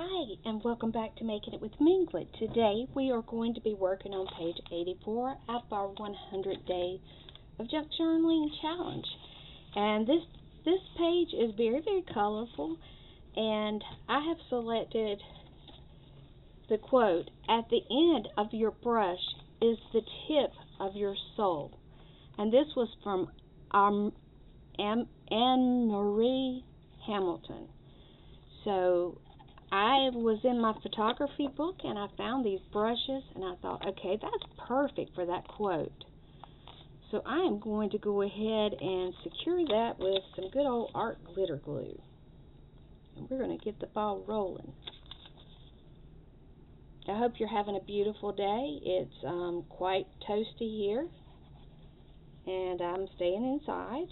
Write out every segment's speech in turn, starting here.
Hi, and welcome back to Making It with Minglet. Today we are going to be working on page 84 of our 100 Day of Junk Journaling Challenge. And this page is very colorful, and I have selected the quote, "At the end of your brush is the tip of your soul." And this was from Anne-Marie Hamilton. So I was in my photography book and I found these brushes and I thought, okay, that's perfect for that quote. So I am going to go ahead and secure that with some good old art glitter glue. And we're going to get the ball rolling. I hope you're having a beautiful day. It's quite toasty here and I'm staying inside.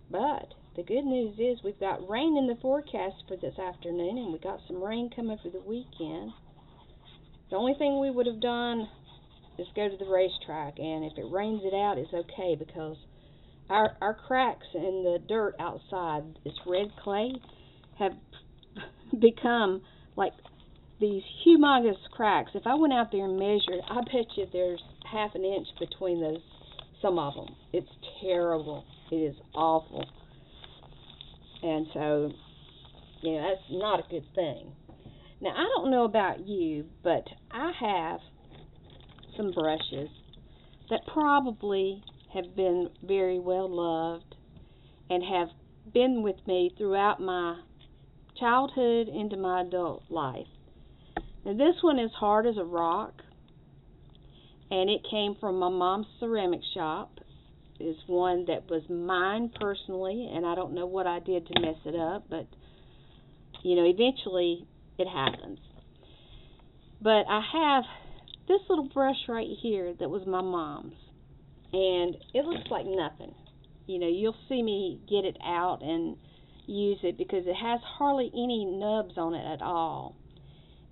But the good news is we've got rain in the forecast for this afternoon, and we got some rain coming for the weekend. The only thing we would have done is go to the racetrack, and if it rains it out, it's okay, because our cracks in the dirt outside, this red clay, have become like these humongous cracks. If I went out there and measured, I bet you there's half an inch between those, some of them. It's terrible. It is awful. And so, that's not a good thing. Now, I don't know about you, but I have some brushes that probably have been very well loved and have been with me throughout my childhood into my adult life. Now, this one is hard as a rock, and it came from my mom's ceramic shop. Is one that was mine personally, and I don't know what I did to mess it up, but eventually it happens. But I have this little brush right here that was my mom's, and it looks like nothing. You'll see me get it out and use it because it has hardly any nubs on it at all,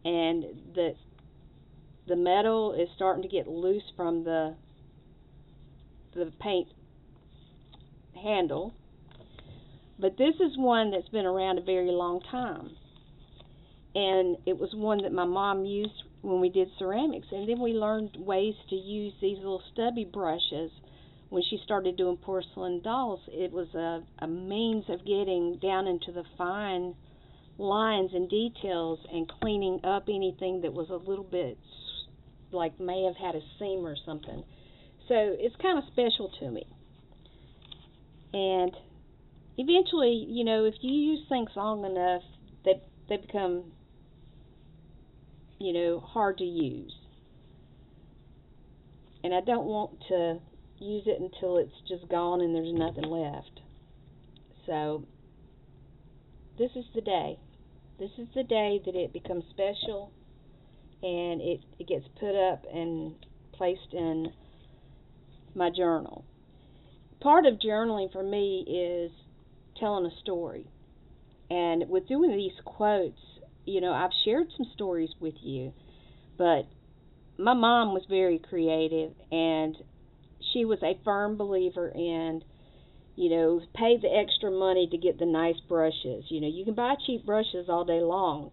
and the metal is starting to get loose from the paint handle. But this is one that's been around a very long time, and it was one that my mom used when we did ceramics, and then we learned ways to use these little stubby brushes when she started doing porcelain dolls. It was a means of getting down into the fine lines and details and cleaning up anything that was a little bit like may have had a seam or something. So it's kind of special to me. And eventually, if you use things long enough, they become, hard to use. And I don't want to use it until it's just gone and there's nothing left. So this is the day. This is the day that it becomes special, and it gets put up and placed in my journal. Part of journaling for me is telling a story. And with doing these quotes, I've shared some stories with you, but my mom was very creative, and she was a firm believer in, pay the extra money to get the nice brushes. You can buy cheap brushes all day long,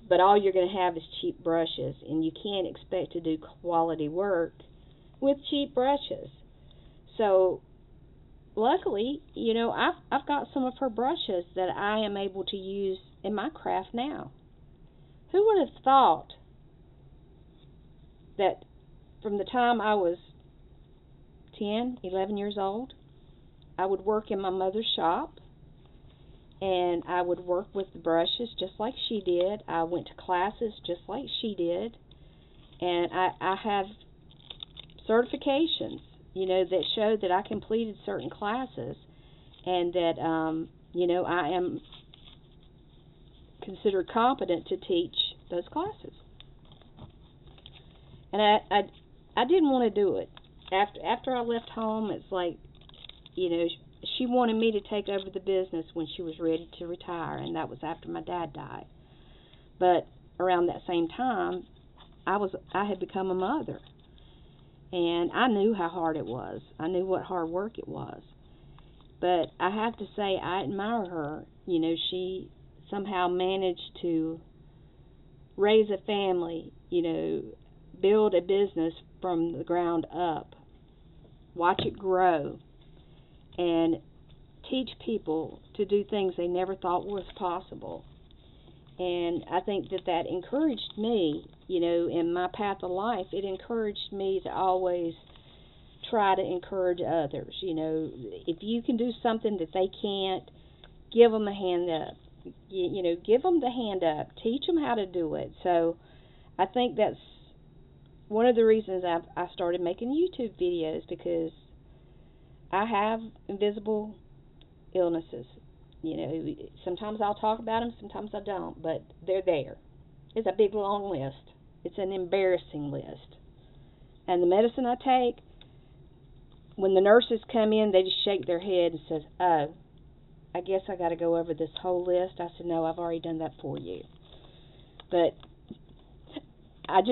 but all you're going to have is cheap brushes, and you can't expect to do quality work with cheap brushes. So luckily, I've got some of her brushes that I am able to use in my craft now. Who would have thought that from the time I was 10, 11 years old, I would work in my mother's shop, and I would work with the brushes just like she did. I went to classes just like she did, and I have certifications that show that I completed certain classes, and that, I am considered competent to teach those classes. And I didn't want to do it. After I left home, it's like, she wanted me to take over the business when she was ready to retire, and that was after my dad died. But around that same time, I had become a mother. And I knew how hard it was. I knew what hard work it was. But I have to say, I admire her. She somehow managed to raise a family, build a business from the ground up, watch it grow, and teach people to do things they never thought was possible. And I think that encouraged me, in my path of life. It encouraged me to always try to encourage others. If you can do something that they can't, give them a hand up. Give them the hand up. Teach them how to do it. So I think that's one of the reasons I started making YouTube videos, because I have invisible illnesses. Sometimes I'll talk about them, sometimes I don't, but they're there. It's a big, long list. It's an embarrassing list. And the medicine I take, when the nurses come in, they just shake their head and says, "Oh, I guess I got to go over this whole list." I said, "No, I've already done that for you." But I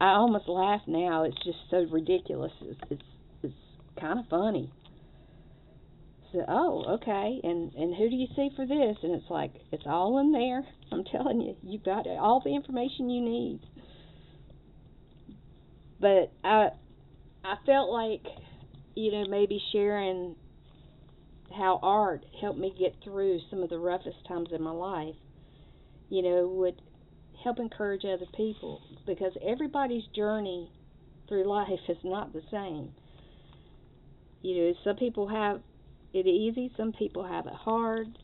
almost laugh now. It's just so ridiculous. It's kind of funny. So, oh, okay, and who do you see for this? And it's like, it's all in there. I'm telling you, you've got all the information you need. But I felt like, maybe sharing how art helped me get through some of the roughest times in my life, would help encourage other people, because everybody's journey through life is not the same. Some people have it easy, some people have it hard.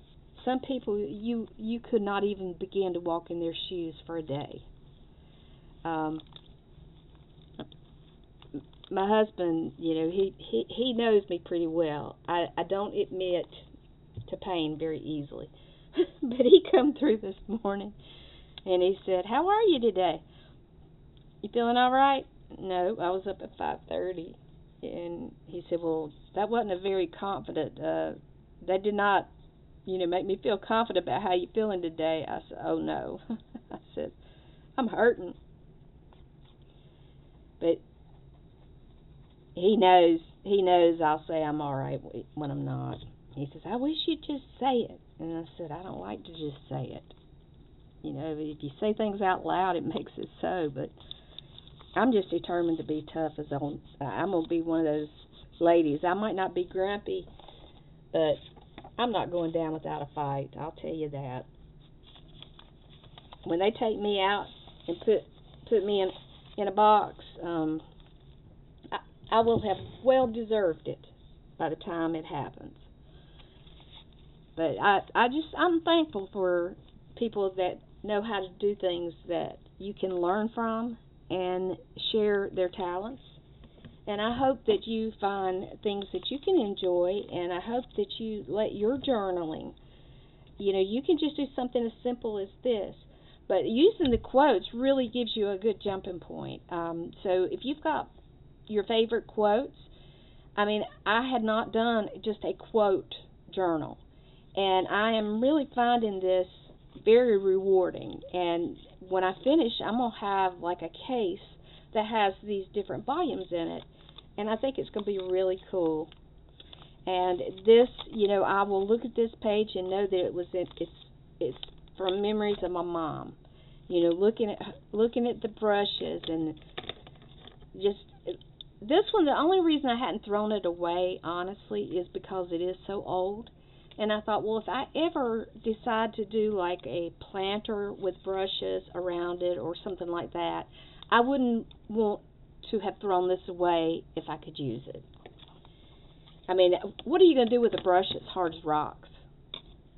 Some people, you could not even begin to walk in their shoes for a day. My husband, he knows me pretty well. I don't admit to pain very easily. But he come through this morning and he said, "How are you today? You feeling all right?" "No, I was up at 5:30. And he said, "Well, that wasn't a very confident, that did not, make me feel confident about how you feeling today." I said, "Oh, no." I said, "I'm hurting." But he knows I'll say I'm all right when I'm not. He says, "I wish you'd just say it." And I said, "I don't like to just say it. If you say things out loud, it makes it so." But I'm just determined to be tough. I'm going to be one of those ladies. I might not be grumpy, but I'm not going down without a fight. I'll tell you that. When they take me out and put me in a box, I will have well deserved it by the time it happens. But I'm thankful for people that know how to do things that you can learn from and share their talents. And I hope that you find things that you can enjoy, and I hope that you let your journaling, you can just do something as simple as this, but using the quotes really gives you a good jumping point. So if you've got your favorite quotes, I had not done just a quote journal, and I am really finding this very rewarding. And when I finish, I'm going to have like a case that has these different volumes in it, and I think it's going to be really cool. And this, I will look at this page and know that it's from memories of my mom. Looking at the brushes, and just this one. The only reason I hadn't thrown it away, honestly, is because it is so old. And I thought, well, if I ever decide to do like a planter with brushes around it or something like that, I wouldn't want to have thrown this away if I could use it. What are you going to do with a brush that's hard as rocks?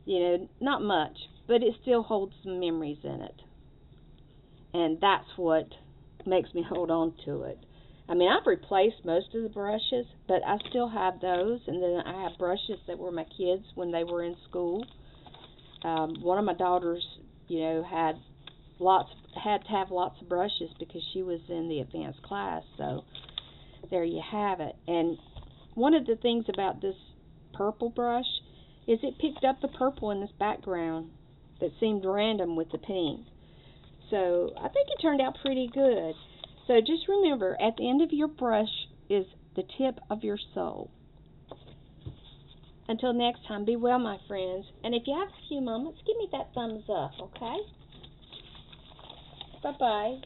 Not much, but it still holds some memories in it. And that's what makes me hold on to it. I've replaced most of the brushes, but I still have those, and then I have brushes that were my kids when they were in school. One of my daughters, had to have lots of brushes because she was in the advanced class, so there you have it. And one of the things about this purple brush is it picked up the purple in this background that seemed random with the pink. So I think it turned out pretty good. So just remember, at the end of your brush is the tip of your soul. Until next time, be well, my friends. And if you have a few moments, give me that thumbs up, okay? Bye-bye.